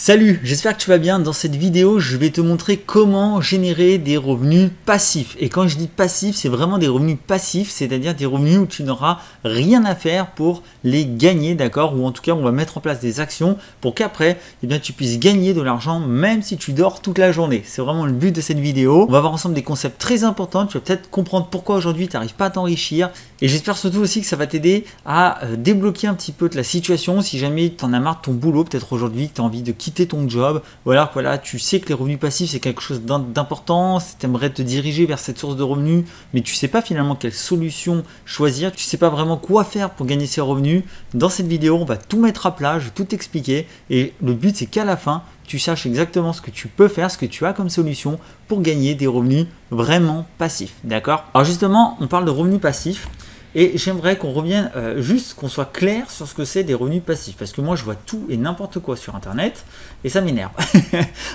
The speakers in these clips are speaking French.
Salut, j'espère que tu vas bien. Dans cette vidéo, je vais te montrer comment générer des revenus passifs. Et quand je dis passifs, c'est vraiment des revenus passifs, c'est-à-dire des revenus où tu n'auras rien à faire pour les gagner, d'accord? Ou en tout cas, on va mettre en place des actions pour qu'après, tu puisses gagner de l'argent même si tu dors toute la journée. C'est vraiment le but de cette vidéo. On va voir ensemble des concepts très importants. Tu vas peut-être comprendre pourquoi aujourd'hui, tu n'arrives pas à t'enrichir. Et j'espère surtout aussi que ça va t'aider à débloquer un petit peu de la situation. Si jamais tu en as marre de ton boulot, peut-être aujourd'hui, tu as envie de quitter ton job, ou alors voilà, tu sais que les revenus passifs c'est quelque chose d'important, tu aimerais te diriger vers cette source de revenus, mais tu sais pas finalement quelle solution choisir, tu sais pas vraiment quoi faire pour gagner ces revenus. Dans cette vidéo, on va tout mettre à plat, je vais tout expliquer, et le but c'est qu'à la fin, tu saches exactement ce que tu peux faire, ce que tu as comme solution pour gagner des revenus vraiment passifs, d'accord? Alors justement, on parle de revenus passifs. Et j'aimerais qu'on revienne juste, qu'on soit clair sur ce que c'est des revenus passifs. Parce que moi, je vois tout et n'importe quoi sur Internet et ça m'énerve.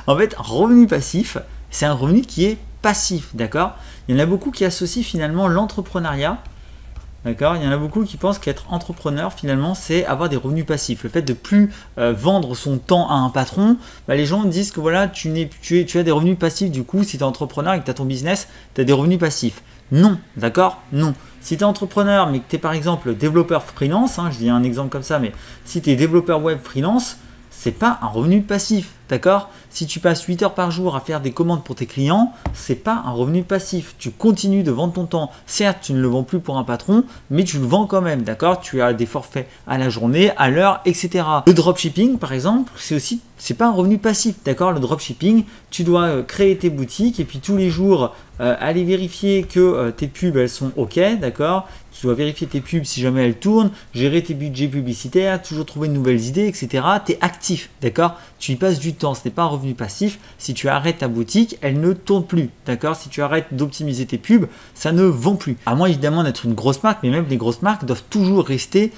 En fait, un revenu passif, c'est un revenu qui est passif, d'accord? Il y en a beaucoup qui associent finalement l'entrepreneuriat. D'accord, il y en a beaucoup qui pensent qu'être entrepreneur, finalement, c'est avoir des revenus passifs. Le fait de plus vendre son temps à un patron, les gens disent que voilà, tu as des revenus passifs. Du coup, si tu es entrepreneur et que tu as ton business, tu as des revenus passifs. Non, d'accord? Non. Si tu es entrepreneur, mais que tu es par exemple développeur freelance, je dis un exemple comme ça, mais si tu es développeur web freelance, c'est pas un revenu passif, d'accord? Si tu passes 8 heures par jour à faire des commandes pour tes clients, c'est pas un revenu passif. Tu continues de vendre ton temps. Certes, tu ne le vends plus pour un patron, mais tu le vends quand même, d'accord? Tu as des forfaits à la journée, à l'heure, etc. Le dropshipping, par exemple, c'est pas un revenu passif, d'accord? Le dropshipping, tu dois créer tes boutiques et puis tous les jours aller vérifier que tes pubs elles sont ok, d'accord? Tu dois vérifier tes pubs si jamais elles tournent, gérer tes budgets publicitaires, toujours trouver de nouvelles idées, etc. Tu es actif, d'accord? Tu y passes du temps, ce n'est pas un revenu passif. Si tu arrêtes ta boutique, elle ne tourne plus, d'accord? Si tu arrêtes d'optimiser tes pubs, ça ne vend plus. À moins évidemment d'être une grosse marque, mais même les grosses marques doivent toujours rester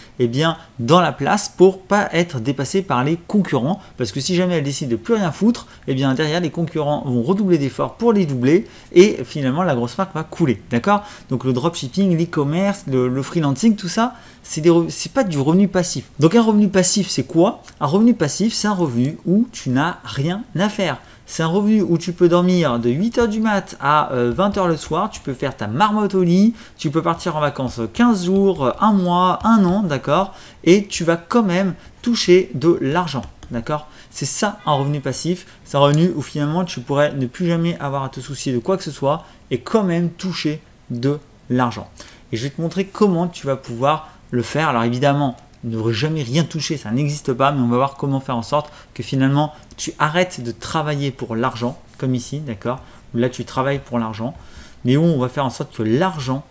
dans la place pour pas être dépassées par les concurrents. Parce que si jamais elles décident de plus rien foutre, derrière les concurrents vont redoubler d'efforts pour les doubler et finalement la grosse marque va couler, d'accord? Donc le dropshipping, l'e-commerce, le freelancing, tout ça, c'est pas du revenu passif. Donc un revenu passif, c'est quoi? Un revenu passif, c'est un revenu où tu n'as rien à faire. C'est un revenu où tu peux dormir de 8h du mat à 20h le soir, tu peux faire ta marmotte au lit, tu peux partir en vacances 15 jours, un mois, un an, d'accord? Et tu vas quand même toucher de l'argent, d'accord? C'est ça un revenu passif, c'est un revenu où finalement tu pourrais ne plus jamais avoir à te soucier de quoi que ce soit et quand même toucher de l'argent. Et je vais te montrer comment tu vas pouvoir le faire. Alors évidemment, ne devrait jamais rien toucher, ça n'existe pas, mais on va voir comment faire en sorte que finalement tu arrêtes de travailler pour l'argent, comme ici, d'accord? Là tu travailles pour l'argent, mais où on va faire en sorte que l'argent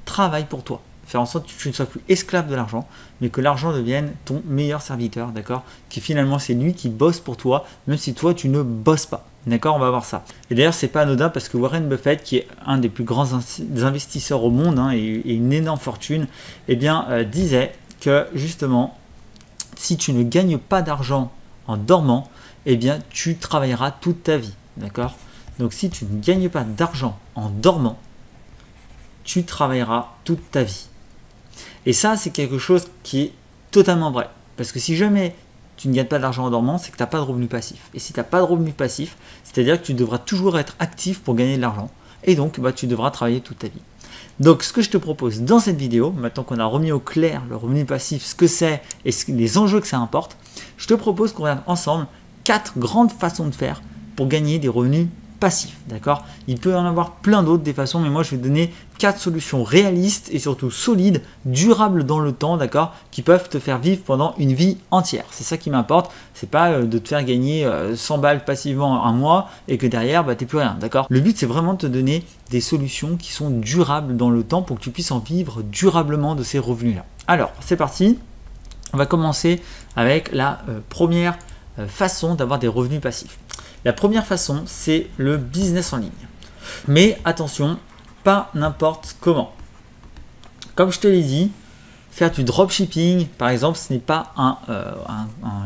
travaille pour toi. Faire en sorte que tu ne sois plus esclave de l'argent, mais que l'argent devienne ton meilleur serviteur, d'accord? Que finalement c'est lui qui bosse pour toi, même si toi tu ne bosses pas. D'accord, on va voir ça. Et d'ailleurs, c'est pas anodin parce que Warren Buffett, qui est un des plus grands investisseurs au monde et une énorme fortune, disait que justement, si tu ne gagnes pas d'argent en dormant, tu travailleras toute ta vie. D'accord? Donc, si tu ne gagnes pas d'argent en dormant, tu travailleras toute ta vie. Et ça, c'est quelque chose qui est totalement vrai. Parce que si jamais tu ne gagnes pas d'argent en dormant, c'est que tu n'as pas de revenu passif. Et si tu n'as pas de revenu passif, c'est-à-dire que tu devras toujours être actif pour gagner de l'argent. Et donc, tu devras travailler toute ta vie. Donc, ce que je te propose dans cette vidéo, maintenant qu'on a remis au clair le revenu passif, ce que c'est et les enjeux que ça importe, je te propose qu'on regarde ensemble 4 grandes façons de faire pour gagner des revenus passif, d'accord? Il peut y en avoir plein d'autres des façons, mais moi je vais donner 4 solutions réalistes et surtout solides, durables dans le temps, d'accord? Qui peuvent te faire vivre pendant une vie entière. C'est ça qui m'importe, c'est pas de te faire gagner 100 balles passivement un mois et que derrière t'es plus rien, d'accord? Le but c'est vraiment de te donner des solutions qui sont durables dans le temps pour que tu puisses en vivre durablement de ces revenus-là. Alors, c'est parti, on va commencer avec la première façon d'avoir des revenus passifs. La première façon, c'est le business en ligne. Mais attention, pas n'importe comment. Comme je te l'ai dit, faire du dropshipping, par exemple, ce n'est pas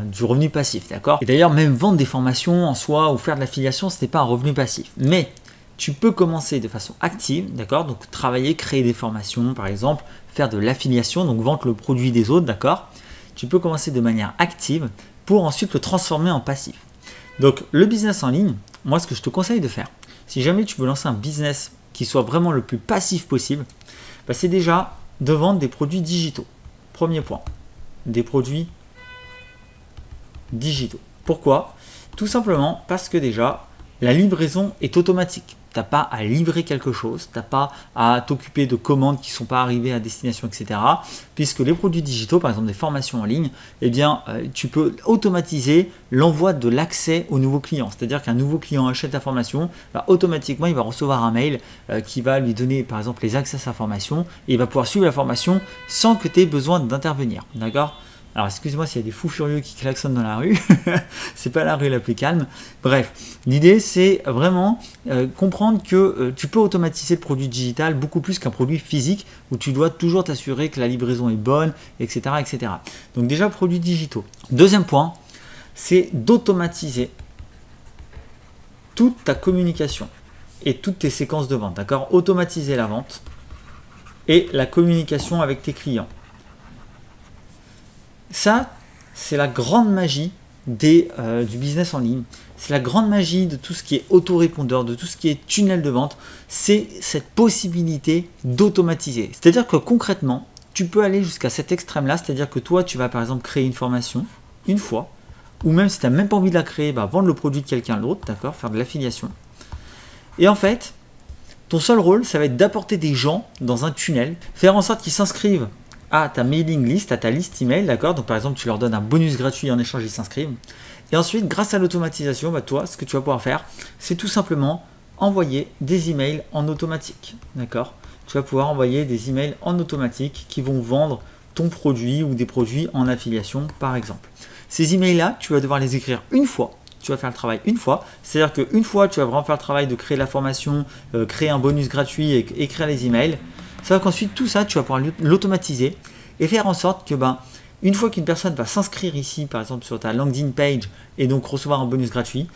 du revenu passif, d'accord? Et d'ailleurs, même vendre des formations en soi ou faire de l'affiliation, ce n'est pas un revenu passif. Mais tu peux commencer de façon active, d'accord? Donc travailler, créer des formations, par exemple, faire de l'affiliation, donc vendre le produit des autres, d'accord? Tu peux commencer de manière active pour ensuite le transformer en passif. Donc le business en ligne, moi ce que je te conseille de faire, si jamais tu veux lancer un business qui soit vraiment le plus passif possible, bah, c'est déjà de vendre des produits digitaux. Premier point, des produits digitaux. Pourquoi? Tout simplement parce que déjà, la livraison est automatique. Tu n'as pas à livrer quelque chose, tu n'as pas à t'occuper de commandes qui ne sont pas arrivées à destination, etc. Puisque les produits digitaux, par exemple des formations en ligne, eh bien, tu peux automatiser l'envoi de l'accès aux nouveaux clients. C'est-à-dire qu'un nouveau client achète ta formation, bah, automatiquement, il va recevoir un mail qui va lui donner, par exemple, les accès à sa formation et il va pouvoir suivre la formation sans que tu aies besoin d'intervenir. D'accord ? Alors excuse-moi s'il y a des fous furieux qui klaxonnent dans la rue, c'est pas la rue la plus calme. Bref, l'idée c'est vraiment comprendre que tu peux automatiser le produit digital beaucoup plus qu'un produit physique où tu dois toujours t'assurer que la livraison est bonne, etc., etc. Donc déjà produits digitaux. Deuxième point, c'est d'automatiser toute ta communication et toutes tes séquences de vente. D'accord ? Automatiser la vente et la communication avec tes clients. Ça, c'est la grande magie du business en ligne. C'est la grande magie de tout ce qui est autorépondeur, de tout ce qui est tunnel de vente. C'est cette possibilité d'automatiser. C'est-à-dire que concrètement, tu peux aller jusqu'à cet extrême-là. C'est-à-dire que toi, tu vas par exemple créer une formation une fois, ou même si tu n'as même pas envie de la créer, bah, vendre le produit de quelqu'un d'autre, d'accord, faire de l'affiliation. Et en fait, ton seul rôle, ça va être d'apporter des gens dans un tunnel, faire en sorte qu'ils s'inscrivent à ta mailing list, à ta liste email, d'accord? Donc par exemple, tu leur donnes un bonus gratuit en échange, ils s'inscrivent. Et ensuite, grâce à l'automatisation, bah, toi, ce que tu vas pouvoir faire, c'est tout simplement envoyer des emails en automatique, d'accord? Tu vas pouvoir envoyer des emails en automatique qui vont vendre ton produit ou des produits en affiliation, par exemple. Ces emails-là, tu vas devoir les écrire une fois. Tu vas faire le travail une fois, c'est-à-dire qu'une fois, tu vas vraiment faire le travail de créer la formation, créer un bonus gratuit et écrire les emails. Ça va qu'ensuite, tout ça, tu vas pouvoir l'automatiser et faire en sorte que, une fois qu'une personne va s'inscrire ici, par exemple sur ta LinkedIn page, et donc recevoir un bonus gratuit,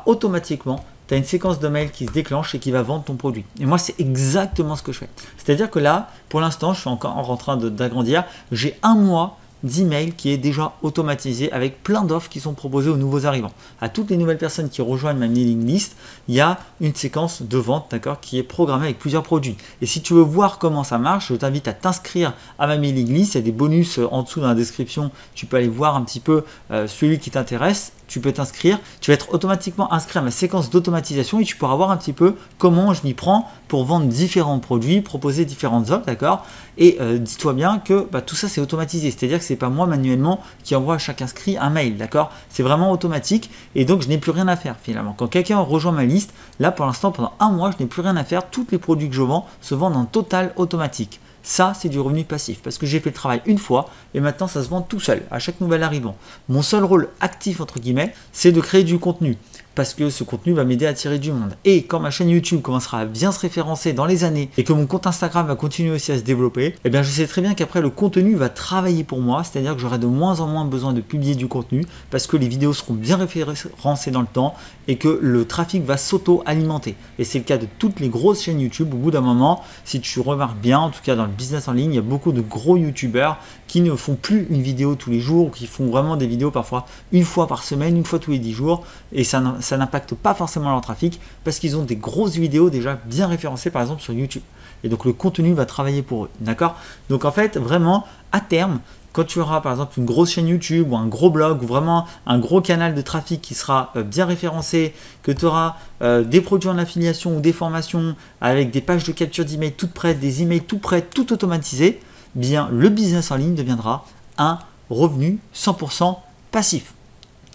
automatiquement, tu as une séquence de mails qui se déclenche et qui va vendre ton produit. Et moi, c'est exactement ce que je fais. C'est-à-dire que là, pour l'instant, je suis encore en train d'agrandir. J'ai un mois d'email qui est déjà automatisé avec plein d'offres qui sont proposées aux nouveaux arrivants. À toutes les nouvelles personnes qui rejoignent ma mailing list, il y a une séquence de vente, d'accord, qui est programmée avec plusieurs produits. Et si tu veux voir comment ça marche, je t'invite à t'inscrire à ma mailing list. Il y a des bonus en dessous dans la description. Tu peux aller voir un petit peu celui qui t'intéresse. Tu peux t'inscrire, tu vas être automatiquement inscrit à ma séquence d'automatisation et tu pourras voir un petit peu comment je m'y prends pour vendre différents produits, proposer différentes offres, d'accord? Et dis-toi bien que tout ça c'est automatisé, c'est-à-dire que c'est pas moi manuellement qui envoie à chaque inscrit un mail, d'accord? C'est vraiment automatique et donc je n'ai plus rien à faire finalement. Quand quelqu'un rejoint ma liste, là pour l'instant pendant un mois je n'ai plus rien à faire, tous les produits que je vends se vendent en total automatique. Ça, c'est du revenu passif parce que j'ai fait le travail une fois et maintenant ça se vend tout seul à chaque nouvel arrivant. Mon seul rôle actif, entre guillemets, c'est de créer du contenu parce que ce contenu va m'aider à attirer du monde. Et quand ma chaîne YouTube commencera à bien se référencer dans les années et que mon compte Instagram va continuer aussi à se développer, eh bien je sais très bien qu'après le contenu va travailler pour moi, c'est-à-dire que j'aurai de moins en moins besoin de publier du contenu parce que les vidéos seront bien référencées dans le temps et que le trafic va s'auto-alimenter. Et c'est le cas de toutes les grosses chaînes YouTube. Au bout d'un moment, si tu remarques bien, en tout cas dans le business en ligne, il y a beaucoup de gros YouTubeurs qui ne font plus une vidéo tous les jours, ou qui font vraiment des vidéos parfois une fois par semaine, une fois tous les 10 jours, et ça n'impacte pas forcément leur trafic parce qu'ils ont des grosses vidéos déjà bien référencées par exemple sur YouTube. Et donc le contenu va travailler pour eux, d'accord? Donc en fait, vraiment, à terme, quand tu auras par exemple une grosse chaîne YouTube ou un gros blog ou vraiment un gros canal de trafic qui sera bien référencé, que tu auras des produits en affiliation ou des formations avec des pages de capture d'email toutes prêtes, des emails tout prêts, tout automatisé, bien le business en ligne deviendra un revenu 100% passif.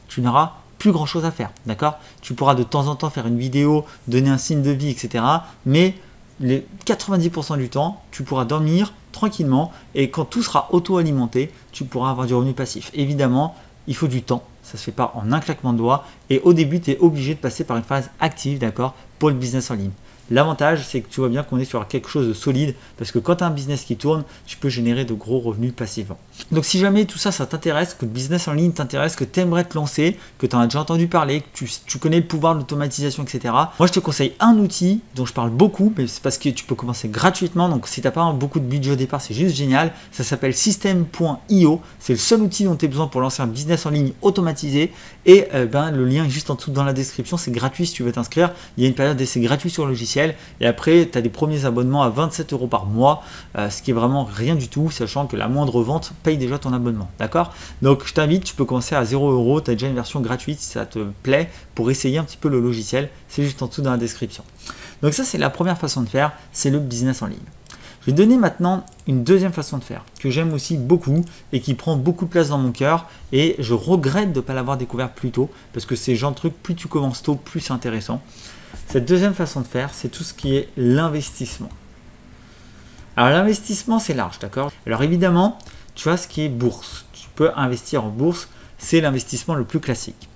Tu n'auras plus grand chose à faire, d'accord? Tu pourras de temps en temps faire une vidéo, donner un signe de vie, etc. Mais les 90% du temps, tu pourras dormir tranquillement et quand tout sera auto-alimenté, tu pourras avoir du revenu passif. Évidemment, il faut du temps, ça ne se fait pas en un claquement de doigts et au début, tu es obligé de passer par une phase active, d'accord, pour le business en ligne. L'avantage, c'est que tu vois bien qu'on est sur quelque chose de solide, parce que quand tu as un business qui tourne, tu peux générer de gros revenus passivement. Donc si jamais tout ça, ça t'intéresse, que le business en ligne t'intéresse, que tu aimerais te lancer, que tu en as déjà entendu parler, que tu connais le pouvoir de l'automatisation, etc. Moi, je te conseille un outil dont je parle beaucoup, mais c'est parce que tu peux commencer gratuitement. Donc si tu n'as pas beaucoup de budget au départ, c'est juste génial. Ça s'appelle System.io. C'est le seul outil dont tu as besoin pour lancer un business en ligne automatisé. Et le lien est juste en dessous dans la description. C'est gratuit si tu veux t'inscrire. Il y a une période d'essai gratuit sur le logiciel. Et après, tu as des premiers abonnements à 27 € par mois, ce qui est vraiment rien du tout, sachant que la moindre vente paye déjà ton abonnement. D'accord? Donc je t'invite, tu peux commencer à 0 €. Tu as déjà une version gratuite si ça te plaît pour essayer un petit peu le logiciel. C'est juste en dessous dans la description. Donc ça, c'est la première façon de faire, c'est le business en ligne. Je vais te donner maintenant une deuxième façon de faire que j'aime aussi beaucoup et qui prend beaucoup de place dans mon cœur, et je regrette de ne pas l'avoir découvert plus tôt, parce que c'est le genre de truc, plus tu commences tôt, plus c'est intéressant. Cette deuxième façon de faire, c'est tout ce qui est l'investissement. Alors l'investissement, c'est large, d'accord? Alors évidemment, tu as ce qui est bourse. Tu peux investir en bourse, c'est l'investissement le plus classique.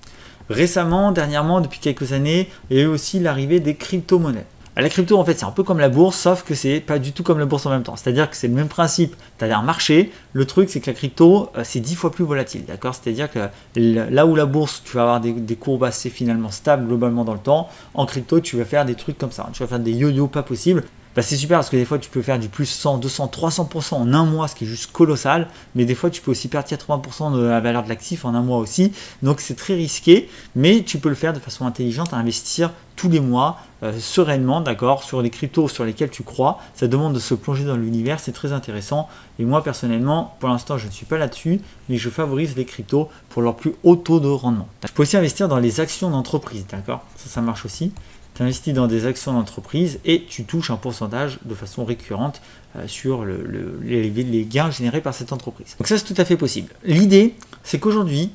Récemment, dernièrement, depuis quelques années, il y a eu aussi l'arrivée des crypto-monnaies. La crypto, en fait, c'est un peu comme la bourse, sauf que c'est pas du tout comme la bourse en même temps. C'est-à-dire que c'est le même principe. Tu as un marché. Le truc, c'est que la crypto, c'est 10 fois plus volatile. D'accord? C'est-à-dire que là où la bourse, tu vas avoir des courbes assez finalement stables globalement dans le temps, en crypto, tu vas faire des trucs comme ça. Tu vas faire des yo-yo pas possibles. C'est super parce que des fois tu peux faire du plus 100, 200, 300% en un mois, ce qui est juste colossal, mais des fois tu peux aussi perdre 80% de la valeur de l'actif en un mois aussi, donc c'est très risqué, mais tu peux le faire de façon intelligente, à investir tous les mois, sereinement, d'accord, sur les cryptos sur lesquels tu crois. Ça demande de se plonger dans l'univers, c'est très intéressant, et moi personnellement, pour l'instant je ne suis pas là-dessus, mais je favorise les cryptos pour leur plus haut taux de rendement. Je peux aussi investir dans les actions d'entreprise, d'accord, ça marche aussi. Tu investis dans des actions d'entreprise et tu touches un pourcentage de façon récurrente sur les gains générés par cette entreprise. Donc ça, c'est tout à fait possible. L'idée, c'est qu'aujourd'hui,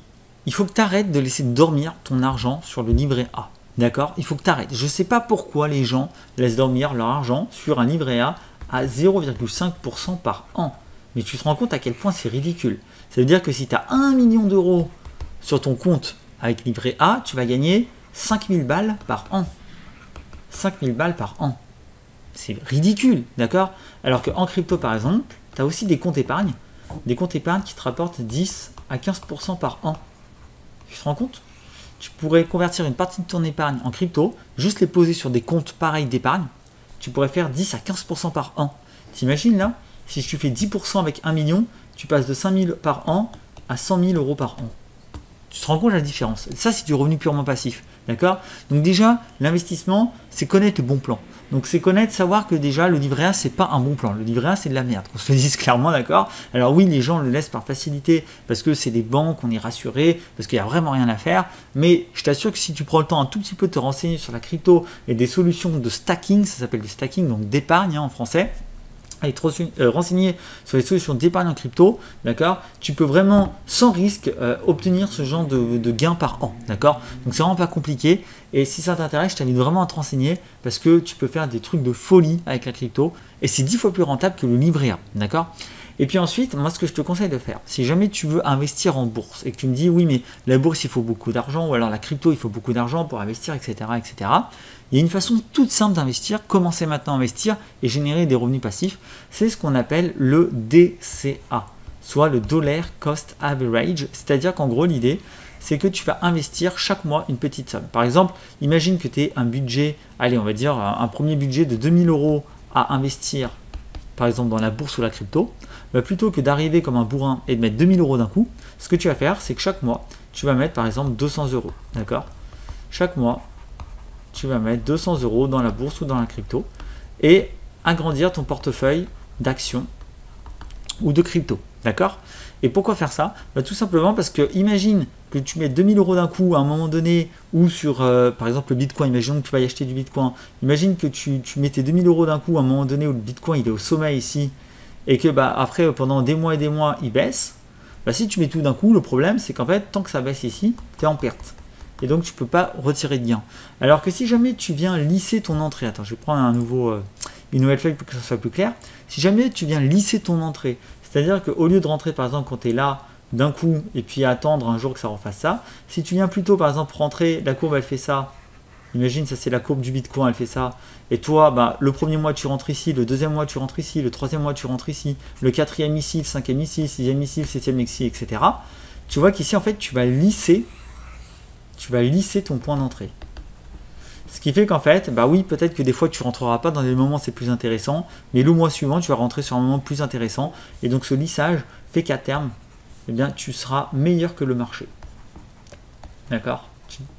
il faut que tu arrêtes de laisser dormir ton argent sur le livret A. D'accord? Il faut que tu arrêtes. Je ne sais pas pourquoi les gens laissent dormir leur argent sur un livret A à 0,5% par an. Mais tu te rends compte à quel point c'est ridicule. Ça veut dire que si tu as 1 million d'euros sur ton compte avec livret A, tu vas gagner 5000 balles par an. 5000 balles par an. C'est ridicule, d'accord? Alors qu'en crypto, par exemple, tu as aussi des comptes épargne qui te rapportent 10 à 15% par an. Tu te rends compte? Tu pourrais convertir une partie de ton épargne en crypto, juste les poser sur des comptes pareils d'épargne. Tu pourrais faire 10 à 15% par an. T'imagines là? Si tu fais 10% avec 1 million, tu passes de 5000 par an à 100 000 € par an. Tu te rends compte de la différence? Ça, c'est du revenu purement passif. D'accord? Donc déjà, l'investissement, c'est connaître le bon plan. Donc c'est connaître, savoir que déjà, le livret A, c'est pas un bon plan. Le livret A, c'est de la merde. Qu'on se le dise clairement, d'accord? Alors oui, les gens le laissent par facilité parce que c'est des banques, on est rassuré, parce qu'il n'y a vraiment rien à faire. Mais je t'assure que si tu prends le temps un tout petit peu de te renseigner sur la crypto et des solutions de stacking, ça s'appelle du stacking, donc d'épargne en français, et te renseigner sur les solutions d'épargne en crypto, d'accord, tu peux vraiment sans risque obtenir ce genre de gains par an, d'accord. Donc c'est vraiment pas compliqué, et si ça t'intéresse, je t'invite vraiment à te renseigner parce que tu peux faire des trucs de folie avec la crypto et c'est 10 fois plus rentable que le livret A, d'accord. Et puis ensuite, moi ce que je te conseille de faire, si jamais tu veux investir en bourse et que tu me dis oui mais la bourse il faut beaucoup d'argent, ou alors la crypto il faut beaucoup d'argent pour investir, etc., etc., il y a une façon toute simple d'investir, commencer maintenant à investir et générer des revenus passifs, c'est ce qu'on appelle le DCA, soit le Dollar Cost Average, c'est-à-dire qu'en gros l'idée c'est que tu vas investir chaque mois une petite somme. Par exemple, imagine que tu aies un budget, allez on va dire un premier budget de 2000 € à investir par exemple dans la bourse ou la crypto, plutôt que d'arriver comme un bourrin et de mettre 2000 € d'un coup, ce que tu vas faire, c'est que chaque mois, tu vas mettre par exemple 200 €. D'accord? Chaque mois, tu vas mettre 200 € dans la bourse ou dans la crypto et agrandir ton portefeuille d'actions ou de crypto. D'accord? Et pourquoi faire ça? Tout simplement parce que imagine que tu mets 2000 € d'un coup à un moment donné, ou sur par exemple le Bitcoin, imaginons que tu vas y acheter du Bitcoin, imagine que tu mettais 2000 € d'un coup à un moment donné où le Bitcoin il est au sommet ici, et que après pendant des mois et des mois il baisse, si tu mets tout d'un coup, le problème c'est qu'en fait tant que ça baisse ici, tu es en perte. Et donc tu ne peux pas retirer de gain. Alors que si jamais tu viens lisser ton entrée, attends je vais prendre une nouvelle feuille pour que ça soit plus clair, si jamais tu viens lisser ton entrée, c'est-à-dire qu'au lieu de rentrer par exemple quand tu es là d'un coup et puis attendre un jour que ça refasse ça, si tu viens plutôt par exemple rentrer, la courbe elle fait ça, Imagine, ça c'est la courbe du Bitcoin, elle fait ça. Et toi, bah, le premier mois tu rentres ici, le deuxième mois tu rentres ici, le troisième mois tu rentres ici, le quatrième ici, le cinquième ici, le sixième ici, le septième ici, etc. Tu vois qu'ici en fait tu vas lisser ton point d'entrée. Ce qui fait qu'en fait, bah oui, peut-être que des fois tu rentreras pas dans les moments c'est plus intéressant, mais le mois suivant tu vas rentrer sur un moment plus intéressant. Et donc ce lissage fait qu'à terme, eh bien, tu seras meilleur que le marché. D'accord?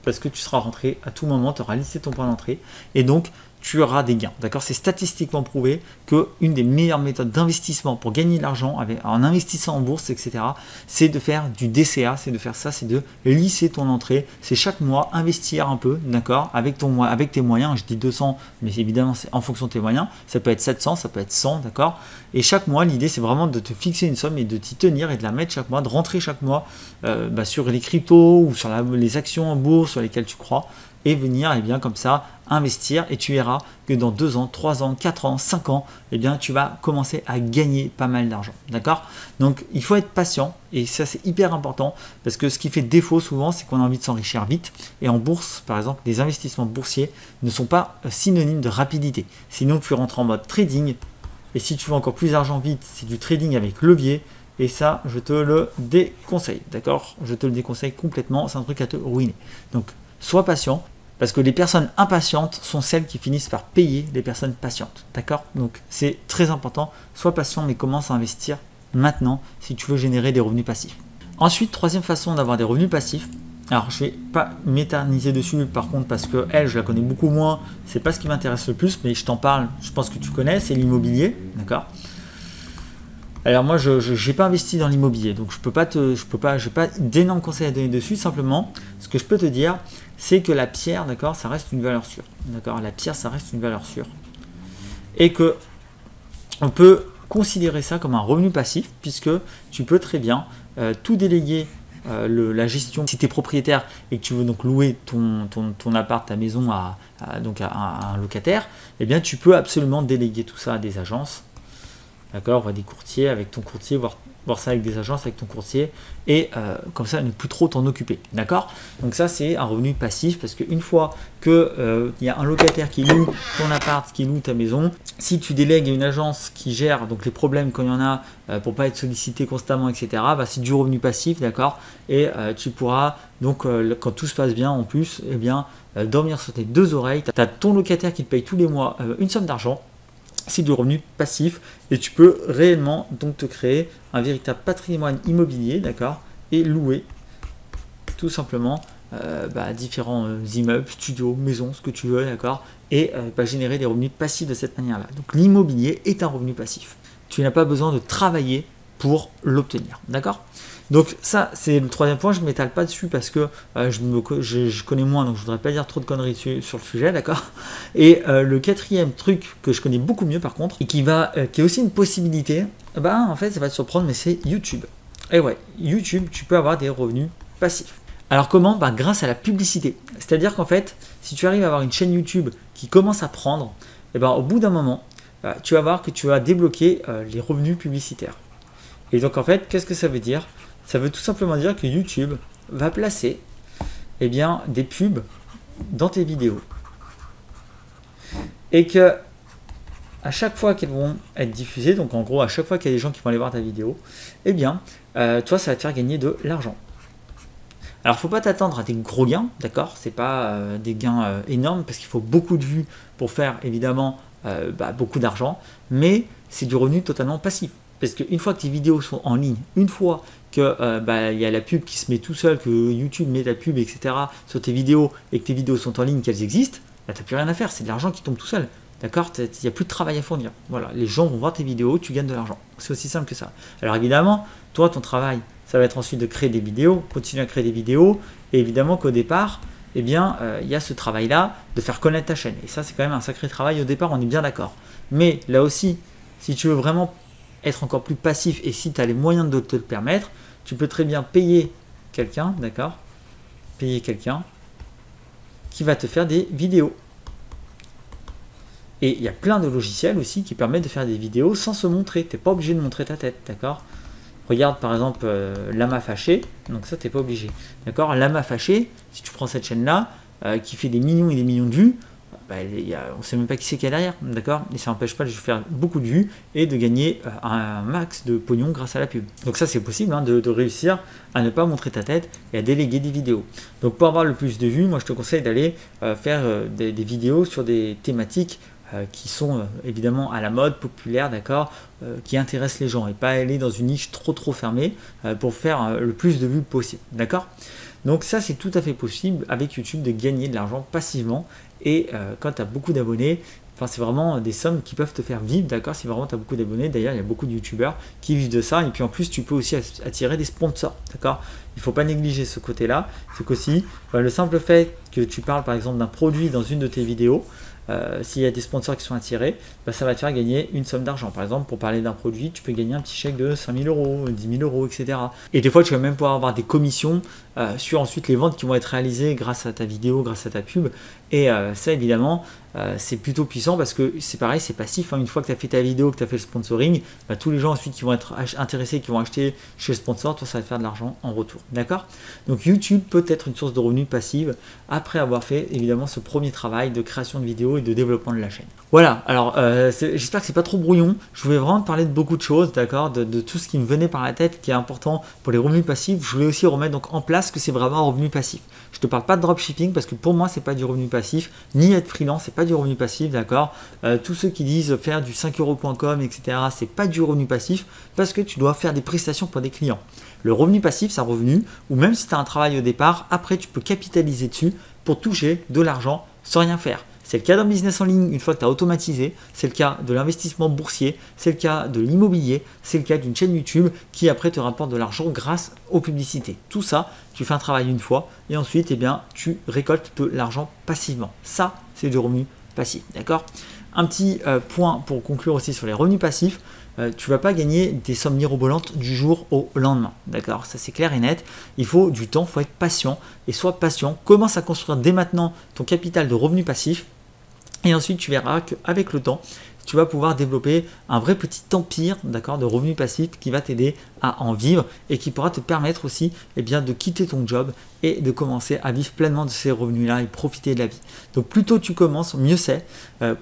Parce que tu seras rentré à tout moment, tu auras lissé ton point d'entrée et donc tu auras des gains. D'accord? C'est statistiquement prouvé qu'une des meilleures méthodes d'investissement pour gagner de l'argent en investissant en bourse, etc., c'est de faire du DCA, c'est de faire ça, c'est de lisser ton entrée. C'est chaque mois investir un peu, d'accord, avec tes moyens. Je dis 200, mais évidemment, c'est en fonction de tes moyens. Ça peut être 700, ça peut être 100, d'accord? Et chaque mois, l'idée, c'est vraiment de te fixer une somme et de t'y tenir et de la mettre chaque mois, de rentrer chaque mois sur les cryptos ou sur les actions en bourse sur lesquelles tu crois et venir, et bien, comme ça, investir et tu verras que dans 2 ans, 3 ans, 4 ans, 5 ans, eh bien, tu vas commencer à gagner pas mal d'argent. D'accord? Donc, il faut être patient et ça, c'est hyper important parce que ce qui fait défaut souvent, c'est qu'on a envie de s'enrichir vite. Et en bourse, par exemple, les investissements boursiers ne sont pas synonymes de rapidité. Sinon, tu rentres en mode trading et si tu veux encore plus d'argent vite, c'est du trading avec levier. Et ça, je te le déconseille. D'accord? Je te le déconseille complètement. C'est un truc à te ruiner. Donc, sois patient. Parce que les personnes impatientes sont celles qui finissent par payer les personnes patientes. D'accord? Donc c'est très important. Sois patient, mais commence à investir maintenant si tu veux générer des revenus passifs. Ensuite, troisième façon d'avoir des revenus passifs. Alors je ne vais pas m'éterniser dessus par contre parce que elle, je la connais beaucoup moins. C'est pas ce qui m'intéresse le plus, mais je t'en parle. Je pense que tu connais, c'est l'immobilier. D'accord? Alors moi, je n'ai pas investi dans l'immobilier, donc je n'ai pas d'énormes conseils à donner dessus. Simplement, ce que je peux te dire, c'est que la pierre, d'accord, ça reste une valeur sûre. D'accord, la pierre, ça reste une valeur sûre. Et que on peut considérer ça comme un revenu passif, puisque tu peux très bien tout déléguer la gestion. Si tu es propriétaire et que tu veux donc louer ton appart, ta maison à un locataire, eh bien tu peux absolument déléguer tout ça à des agences. D'accord, voir des courtiers avec ton courtier, voir ça avec des agences avec ton courtier et comme ça ne plus trop t'en occuper. D'accord? Donc ça c'est un revenu passif parce qu'une fois que il y a un locataire qui loue ton appart, qui loue ta maison, si tu délègues à une agence qui gère donc les problèmes quand il y en a pour pas être sollicité constamment, etc., bah, c'est du revenu passif, d'accord? Et tu pourras donc quand tout se passe bien en plus, eh bien dormir sur tes deux oreilles. Tu as ton locataire qui te paye tous les mois une somme d'argent. C'est du revenu passif et tu peux réellement donc te créer un véritable patrimoine immobilier, d'accord, et louer tout simplement différents immeubles, studios, maisons, ce que tu veux, d'accord, et générer des revenus passifs de cette manière-là. Donc l'immobilier est un revenu passif. Tu n'as pas besoin de travailler pour l'obtenir, d'accord? Donc ça, c'est le troisième point, je ne m'étale pas dessus parce que je connais moins, donc je ne voudrais pas dire trop de conneries sur le sujet, d'accord? Et le quatrième truc que je connais beaucoup mieux par contre, et qui est aussi une possibilité, en fait ça va te surprendre, mais c'est YouTube. Et ouais, YouTube, tu peux avoir des revenus passifs. Alors comment? Grâce à la publicité. C'est-à-dire qu'en fait, si tu arrives à avoir une chaîne YouTube qui commence à prendre, au bout d'un moment, tu vas voir que tu vas débloquer les revenus publicitaires. Et donc en fait, qu'est-ce que ça veut dire? Ça veut tout simplement dire que YouTube va placer des pubs dans tes vidéos. Et que à chaque fois qu'elles vont être diffusées, donc en gros à chaque fois qu'il y a des gens qui vont aller voir ta vidéo, toi ça va te faire gagner de l'argent. Alors il ne faut pas t'attendre à des gros gains, d'accord? C'est pas des gains énormes parce qu'il faut beaucoup de vues pour faire évidemment beaucoup d'argent, mais c'est du revenu totalement passif. Parce qu'une fois que tes vidéos sont en ligne, une fois qu'il y a la pub qui se met tout seul, que YouTube met la pub, etc. sur tes vidéos et que tes vidéos sont en ligne, qu'elles existent, tu n'as plus rien à faire, c'est de l'argent qui tombe tout seul. D'accord? Il n'y a plus de travail à fournir. Voilà, les gens vont voir tes vidéos, tu gagnes de l'argent. C'est aussi simple que ça. Alors évidemment, toi, ton travail, ça va être ensuite de créer des vidéos, continuer à créer des vidéos, et évidemment qu'au départ, il y a ce travail-là de faire connaître ta chaîne. Et ça, c'est quand même un sacré travail au départ, on est bien d'accord. Mais là aussi, si tu veux vraiment être encore plus passif et si tu as les moyens de te le permettre, tu peux très bien payer quelqu'un, d'accord? Payer quelqu'un qui va te faire des vidéos. Et il y a plein de logiciels aussi qui permettent de faire des vidéos sans se montrer. Tu n'es pas obligé de montrer ta tête, d'accord? Regarde par exemple Lama Fâché, donc ça tu n'es pas obligé. D'accord? Lama Fâché, si tu prends cette chaîne-là, qui fait des millions et des millions de vues, on ne sait même pas qui c'est qu'il y a derrière, d'accord? Et ça n'empêche pas de faire beaucoup de vues et de gagner un max de pognon grâce à la pub. Donc ça c'est possible hein, de réussir à ne pas montrer ta tête et à déléguer des vidéos. Donc pour avoir le plus de vues, moi je te conseille d'aller faire des vidéos sur des thématiques qui sont évidemment à la mode, populaires, d'accord, qui intéressent les gens et pas aller dans une niche trop fermée pour faire le plus de vues possible, d'accord? Donc ça c'est tout à fait possible avec YouTube de gagner de l'argent passivement et quand tu as beaucoup d'abonnés, c'est vraiment des sommes qui peuvent te faire vivre, d'accord, si vraiment tu as beaucoup d'abonnés. D'ailleurs il y a beaucoup de youtubeurs qui vivent de ça et puis en plus tu peux aussi attirer des sponsors, d'accord. Il ne faut pas négliger ce côté là, c'est qu'aussi le simple fait que tu parles par exemple d'un produit dans une de tes vidéos, s'il y a des sponsors qui sont attirés, ça va te faire gagner une somme d'argent. Par exemple, pour parler d'un produit, tu peux gagner un petit chèque de 5 000 euros, 10 000 euros, etc. Et des fois, tu vas même pouvoir avoir des commissions sur ensuite les ventes qui vont être réalisées grâce à ta vidéo, grâce à ta pub. Et ça, évidemment, c'est plutôt puissant parce que c'est pareil, c'est passif. Hein. Une fois que tu as fait ta vidéo, que tu as fait le sponsoring, tous les gens ensuite qui vont être intéressés, qui vont acheter chez le sponsor, toi, ça va te faire de l'argent en retour. D'accord? Donc, YouTube peut être une source de revenus passive après avoir fait évidemment ce premier travail de création de vidéos et de développement de la chaîne. Voilà, alors j'espère que c'est pas trop brouillon. Je voulais vraiment te parler de beaucoup de choses, d'accord, de tout ce qui me venait par la tête qui est important pour les revenus passifs. Je voulais aussi remettre donc en place que c'est vraiment un revenu passif. Je te parle pas de dropshipping parce que pour moi c'est pas du revenu passif, ni être freelance c'est pas du revenu passif, d'accord. Tous ceux qui disent faire du 5euros.com, etc. c'est pas du revenu passif parce que tu dois faire des prestations pour des clients. Le revenu passif c'est un revenu où même si tu as un travail au départ, après tu peux capitaliser dessus pour toucher de l'argent sans rien faire. C'est le cas d'un business en ligne une fois que tu as automatisé, c'est le cas de l'investissement boursier, c'est le cas de l'immobilier, c'est le cas d'une chaîne YouTube qui après te rapporte de l'argent grâce aux publicités. Tout ça, tu fais un travail une fois et ensuite tu récoltes de l'argent passivement. Ça, c'est du revenu passif, d'accord? Un petit point pour conclure aussi sur les revenus passifs, tu ne vas pas gagner des sommes mirobolantes du jour au lendemain, d'accord? Ça c'est clair et net, il faut du temps, il faut être patient et sois patient, commence à construire dès maintenant ton capital de revenus passifs. Et ensuite, tu verras qu'avec le temps, tu vas pouvoir développer un vrai petit empire, d'accord, de revenus passifs qui va t'aider à en vivre et qui pourra te permettre aussi de quitter ton job et de commencer à vivre pleinement de ces revenus-là et profiter de la vie. Donc plus tôt tu commences, mieux c'est.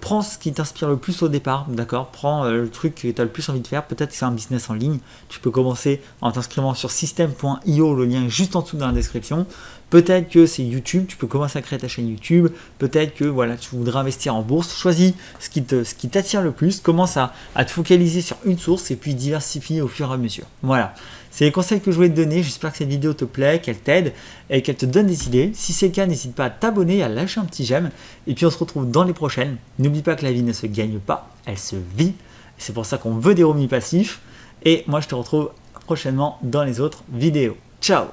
Prends ce qui t'inspire le plus au départ, d'accord. Prends le truc que tu as le plus envie de faire. Peut-être que c'est un business en ligne. Tu peux commencer en t'inscrivant sur system.io, le lien est juste en dessous dans la description. Peut-être que c'est YouTube, tu peux commencer à créer ta chaîne YouTube. Peut-être que tu voudrais investir en bourse. Choisis ce qui t'attire le plus. Commence à te focaliser sur une source et puis diversifie au fur et à mesure. Voilà, c'est les conseils que je voulais te donner. J'espère que cette vidéo te plaît, qu'elle t'aide et qu'elle te donne des idées. Si c'est le cas, n'hésite pas à t'abonner, à lâcher un petit j'aime. Et puis on se retrouve dans les prochaines. N'oublie pas que la vie ne se gagne pas, elle se vit. C'est pour ça qu'on veut des revenus passifs. Et moi, je te retrouve prochainement dans les autres vidéos. Ciao!